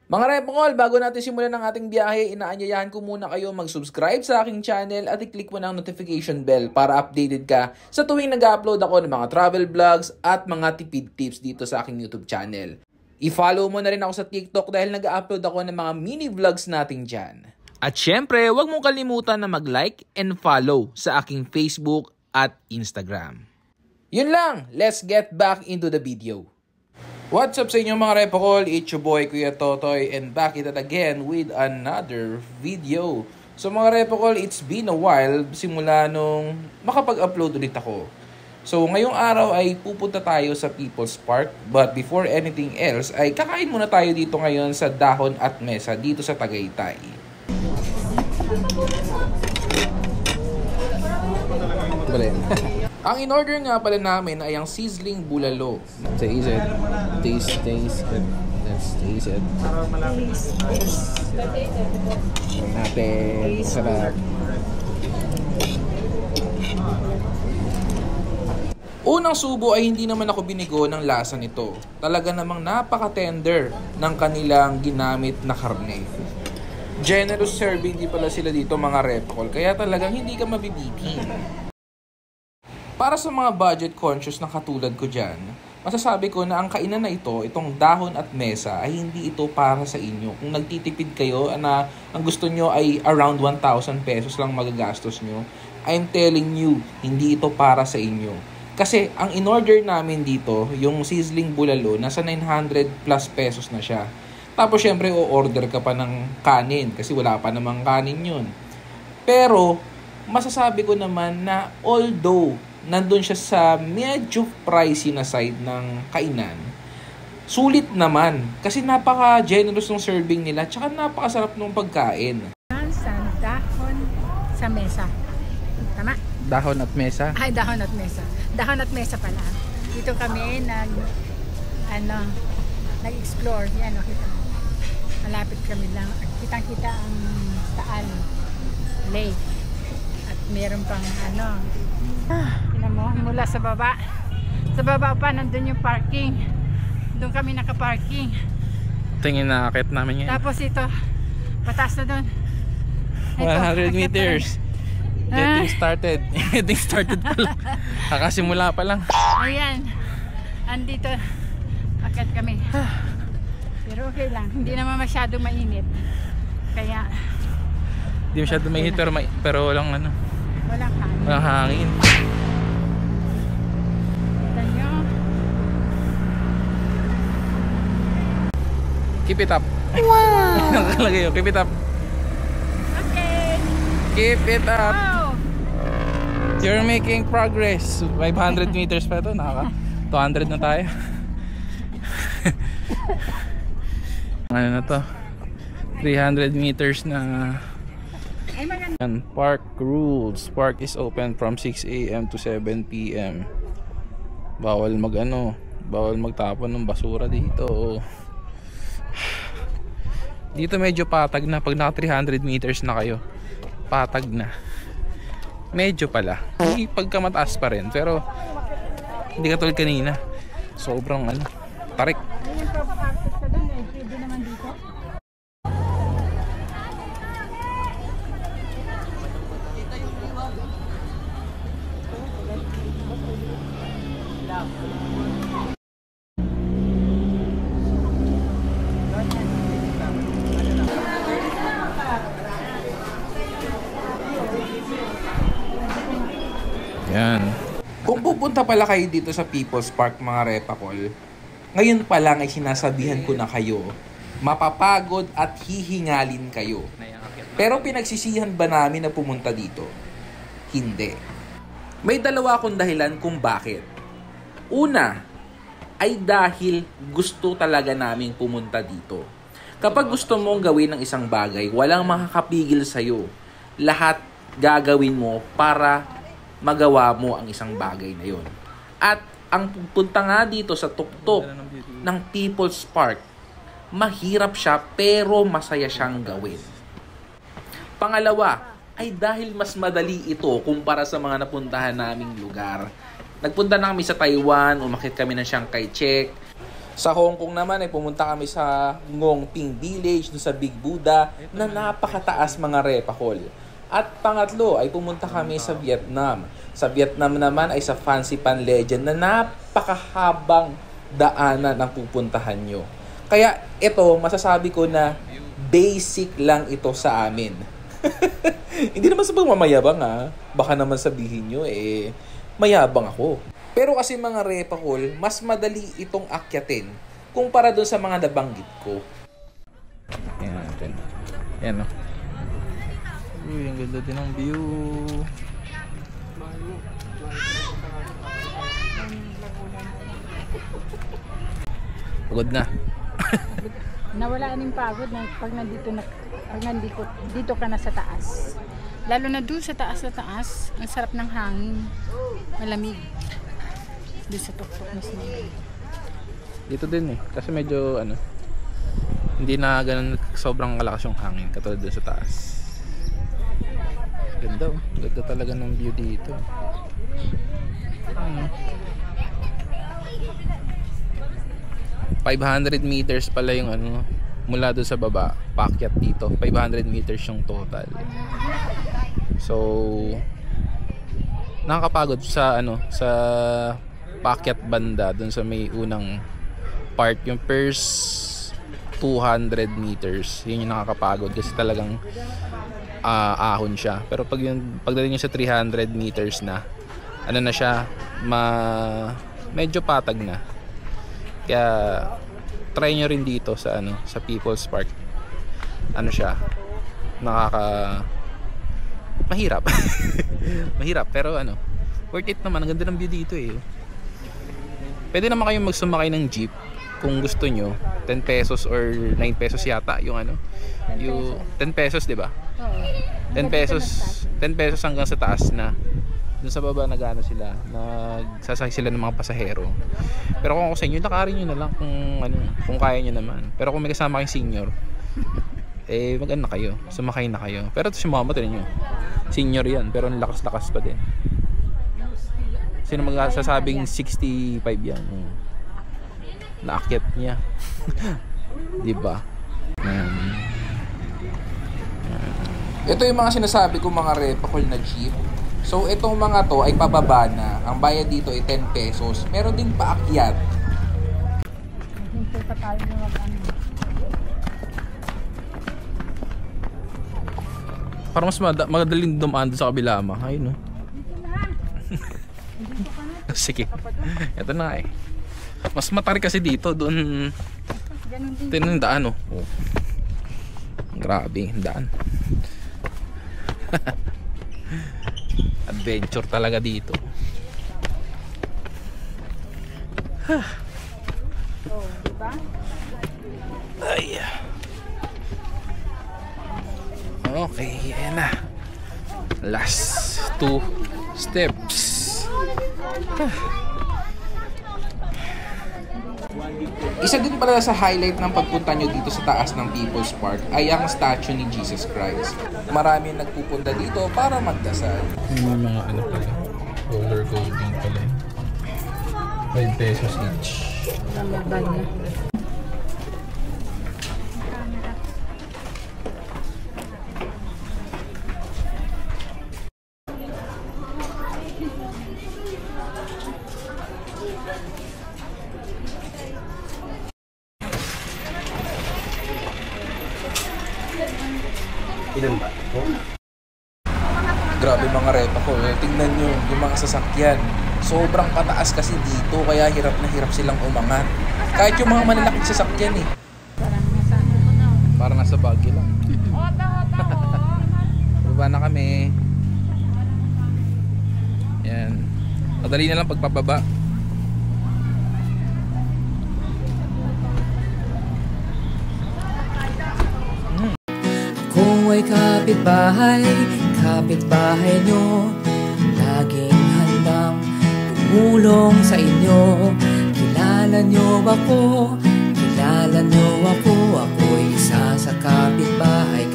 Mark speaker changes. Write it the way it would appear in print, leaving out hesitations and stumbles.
Speaker 1: Mga repongol, bago natin simulan ang ating biyahe, inaanyayahan ko muna kayo mag-subscribe sa aking channel at i-click mo ng notification bell para updated ka sa tuwing nag-upload ako ng mga travel vlogs at mga tipid tips dito sa aking YouTube channel. I-follow mo na rin ako sa TikTok dahil nag-upload ako ng mga mini vlogs natin dyan. At syempre, huwag mong kalimutan na mag-like and follow sa aking Facebook at Instagram. Yun lang, let's get back into the video. What's up sa inyo mga repokol? It's your boy Kuya Totoy and back at it again with another video. So mga repokol, it's been a while simula nung makapag-upload ulit ako. So ngayong araw ay pupunta tayo sa People's Park, but before anything else ay kakain muna tayo dito ngayon sa Dahon at Mesa dito sa Tagaytay. Ang in-order nga pala namin ay ang sizzling bulalo. Taste it. Taste it. Let's taste it. Natin. Sarap. Unang subo ay hindi naman ako binigo ng lasa nito. Talaga namang napaka-tender ng kanilang ginamit na karne. Generous serving di pala sila dito mga repokol, kaya talagang hindi ka mabibitin. Para sa mga budget conscious na katulad ko dyan, masasabi ko na ang kainan na ito, itong Dahon at Mesa, ay hindi ito para sa inyo. Kung nagtitipid kayo na ang gusto nyo ay around 1,000 pesos lang magagastos nyo, I'm telling you, hindi ito para sa inyo. Kasi ang in-order namin dito, yung sizzling bulalo, nasa 900 plus pesos na siya. Tapos syempre o-order ka pa ng kanin kasi wala pa namang kanin yun. Pero masasabi ko naman na although nandun siya sa medyo pricey na side ng kainan, sulit naman kasi napaka-generous ng serving nila tsaka napakasarap ng pagkain.
Speaker 2: Sa Dahon sa Mesa. Tama?
Speaker 1: Dahon at Mesa?
Speaker 2: Ay, Dahon at Mesa. Dahon at Mesa pala. Dito kami nag-explore. Yan, kita mo. Malapit kami lang. Kitang-kita ang Taal Lake. At meron pang tingnan mo, mula sa baba. Sa baba pa, nandun yung parking. Doon kami naka-parking.
Speaker 1: Tingin na akit namin yan.
Speaker 2: Tapos ito, pataas na doon.
Speaker 1: 100 meters. Getting started. Getting started pa lang. Kakasimula pa lang.
Speaker 2: Ayan. Andito. Akit kami. Pero okay lang. Hindi naman masyado mainit. Kaya
Speaker 1: Hindi masyado mainit pero walang
Speaker 2: walang hangin.
Speaker 1: walang hangin.
Speaker 2: Kita nyo.
Speaker 1: Keep it up.
Speaker 2: Wow!
Speaker 1: Nakalagay yun. Keep it up.
Speaker 2: Okay.
Speaker 1: Keep it up.
Speaker 2: Oh.
Speaker 1: You're making progress. 500 meters pa ito. 200 na tayo. Ano na to? 300 meters na.
Speaker 2: Ay, maganda.
Speaker 1: And park rules. Park is open from 6 AM to 7 PM. Bawal bawal magtapon ng basura dito. Dito medyo patag na pag naka 300 meters na kayo. Patag na. Medyo pala. Hindi pagka mataas pa rin, pero hindi katulad kanina. Sobrang tarik.
Speaker 2: Ayun pa pakakot ka doon eh. Pwede naman dito.
Speaker 1: Yan. Kung pupunta pala kayo dito sa People's Park mga repakol, ngayon pa lang ay sinasabihan ko na kayo, mapapagod at hihingalin kayo. Pero pinagsisihan ba namin na pumunta dito? Hindi. May dalawa akong dahilan kung bakit. Una, ay dahil gusto talaga namin pumunta dito. Kapag gusto mong gawin ng isang bagay, walang makakapigil sa'yo. Lahat gagawin mo para magawa mo ang isang bagay na yon. At ang punta nga dito sa tuktok ng People's Park, mahirap siya pero masaya siyang gawin. Pangalawa, ay dahil mas madali ito kumpara sa mga napuntahan naming lugar. Nagpunta na kami sa Taiwan, umakyat kami ng Chiang Kai-shek. Sa Hong Kong naman ay pumunta kami sa Ngongping Village, dun sa Big Buddha, na napakataas mga repakol. At pangatlo ay pumunta kami sa Vietnam. Sa Vietnam naman ay sa Fancy Pan Legend na napakahabang daanan ang pupuntahan nyo. Kaya ito, masasabi ko na basic lang ito sa amin. Hindi naman sa pagmamayabang ha. Baka naman sabihin nyo mayabang ako. Pero kasi mga repakol, mas madali itong akyatin kumpara doon sa mga nabanggit ko. Yan natin. Yan o. Uy, ang ganda din ang view. Pagod na.
Speaker 2: Nawala ng pagod na pag dito ka na sa taas. Lalo na doon sa taas, ang sarap ng hangin. Malamig. Doon sa tuktok mismo.
Speaker 1: Dito din kasi medyo hindi na ganun sobrang kalakas yung hangin katulad doon sa taas. Ganda ganda talaga ng view dito. 500 meters pala yung mula doon sa baba paakyat dito. 500 meters yung total. So nakakapagod sa sa paakyat banda doon sa may unang part, yung first 200 meters. Yun yung nakakapagod kasi talagang ahon siya. Pero pagdating niya sa 300 meters na na siya, medyo patag na. Kaya try nyo rin dito sa sa People's Park. Siya, mahirap. Mahirap pero worth it naman. Ang ganda ng view dito Pwede naman kayong magsumakay ng jeep kung gusto nyo. 10 pesos or 9 pesos yata yung yung 10 pesos, 'di ba?
Speaker 2: Oo.
Speaker 1: 10 pesos hanggang sa taas na. Doon sa baba sila, nagsasakay sila ng mga pasahero. Pero kung ako sa inyo, lakarin nyo na lang kung kaya nyo naman. Pero kung may kasama kayong senior, na kayo, sumakay na kayo. Pero ito si mama nyo, senior yan, pero ang lakas-lakas pa din. Sino magsasabing 65 yan? Naakyat niya. Diba? Ito yung mga sinasabi ko mga repakol na jeep. So itong mga to ay pababa na. Ang bayad dito ay 10 pesos. Meron ding paakyat.
Speaker 2: Hintay pa tayo na
Speaker 1: Parang mas madaling dumaan doon sa kabila ma. Ay no. Sige. Ito na Mas matarik kasi dito doon. Ito yung daan Grabe yung daan. Adventure talaga dito.
Speaker 2: diba?
Speaker 1: Ay. Okay, ayan na. Last 2 steps. Isa din pala sa highlight ng pagpunta nyo dito sa taas ng People's Park ay ang statue ni Jesus Christ. Marami nagpupunta dito para magdasal. May mga pala, roller coating pala. 5 pesos each.
Speaker 3: Ilan ba?
Speaker 1: Grabe mga repa ko. Tingnan nyo yung mga sasakyan. Sobrang pataas kasi dito kaya hirap na hirap silang umangat. Kahit yung mga malalaking sasakyan Parang nasa Baguio lang. Baba na kami. Yan. Madali na lang pagpapaba.
Speaker 4: Kung ay kapitbahay nyo, laging handang tumulong sa inyo. Kilala nyo ako, ako'y isa sa kapitbahay.